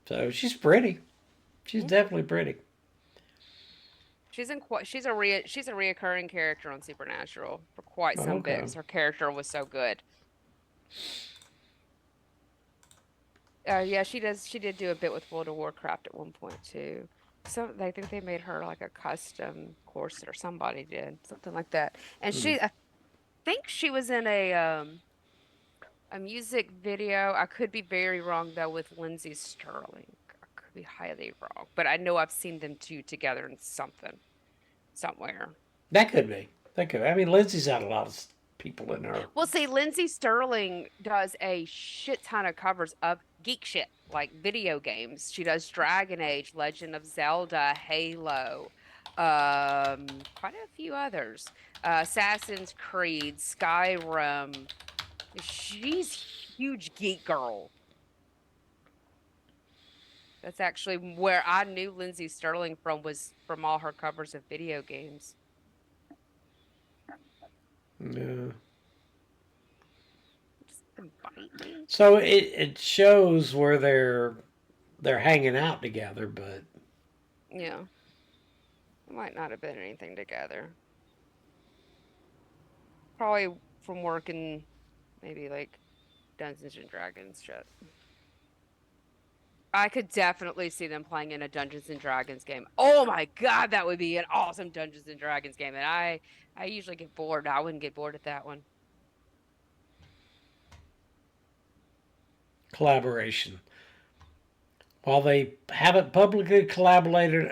So she's pretty. She's definitely pretty. She's a reoccurring character on Supernatural for quite some bits. Her character was so good. Yeah, she did do a bit with World of Warcraft at one point too. So they think they made her like a custom corset, or somebody did something like that. And I think she was in a music video. I could be very wrong though, with Lindsay Sterling. I could be highly wrong, but I know I've seen them two together in somewhere. That could be. I mean, Lindsay's had a lot of people in her. Well, see, Lindsay Sterling does a shit ton of covers of geek shit, like video games. She does Dragon Age, Legend of Zelda, Halo, quite a few others. Assassin's Creed, Skyrim. She's huge geek girl. That's actually where I knew Lindsay Sterling from, was from all her covers of video games. Yeah. So it shows where they're hanging out together, but yeah, it might not have been anything together. Probably from working, maybe like Dungeons and Dragons shit. I could definitely see them playing in a Dungeons and Dragons game. Oh my god, that would be an awesome Dungeons and Dragons game. And I usually get bored. I wouldn't get bored at that one. Collaboration. While they haven't publicly collaborated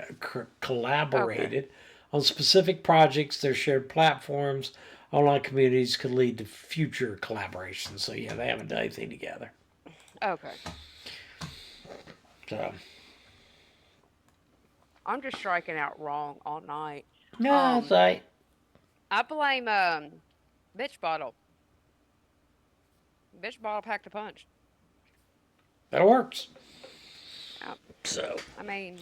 on specific projects, their shared platforms, online communities could lead to future collaborations. So yeah, they haven't done anything together. Okay. So I'm just striking out wrong all night. No, that's right. I blame Bitch Bottle. Bitch Bottle packed a punch. That works. Yeah. So I mean,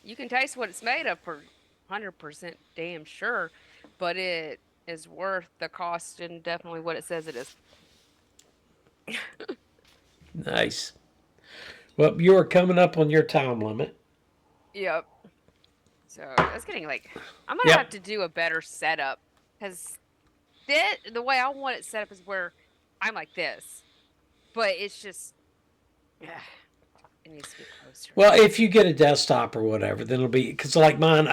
you can taste what it's made of for 100% damn sure, but it is worth the cost and definitely what it says it is. Nice. Well, you are coming up on your time limit. Yep. So it's getting like, I'm gonna have to do a better setup, because the way I want it set up is where I'm like this, but it's just, it needs to be closer. Well, if you get a desktop or whatever, then it'll be, because like mine,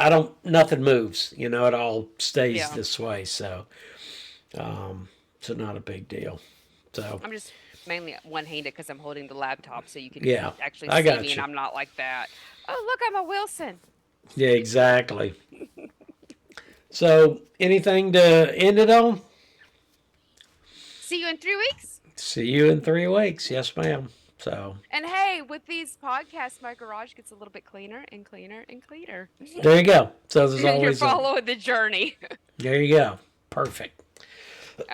nothing moves. You know, it all stays this way. So, so not a big deal. So I'm just mainly one-handed because I'm holding the laptop, so you can actually see me, and I'm not like that. Oh, look, I'm a Wilson. Yeah, exactly. So, anything to end it on? See you in 3 weeks. See you in 3 weeks. Yes, ma'am. So. And hey, with these podcasts, my garage gets a little bit cleaner and cleaner and cleaner. There you go. So there's always. You're following the journey. There you go. Perfect.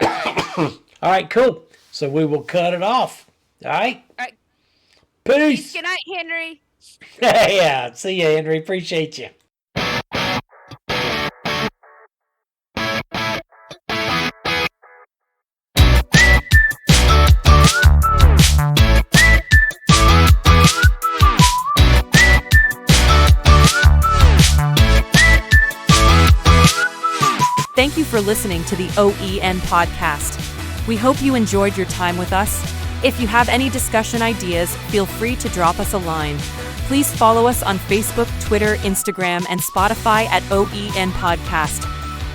All right. All right. Cool. So we will cut it off. All right. All right. Peace. Good night, Henry. Yeah. See you, Henry. Appreciate you. Thank you for listening to the OEN podcast. We hope you enjoyed your time with us. If you have any discussion ideas, feel free to drop us a line. Please follow us on Facebook, Twitter, Instagram, and Spotify at OEN Podcast.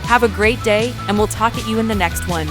Have a great day, and we'll talk at you in the next one.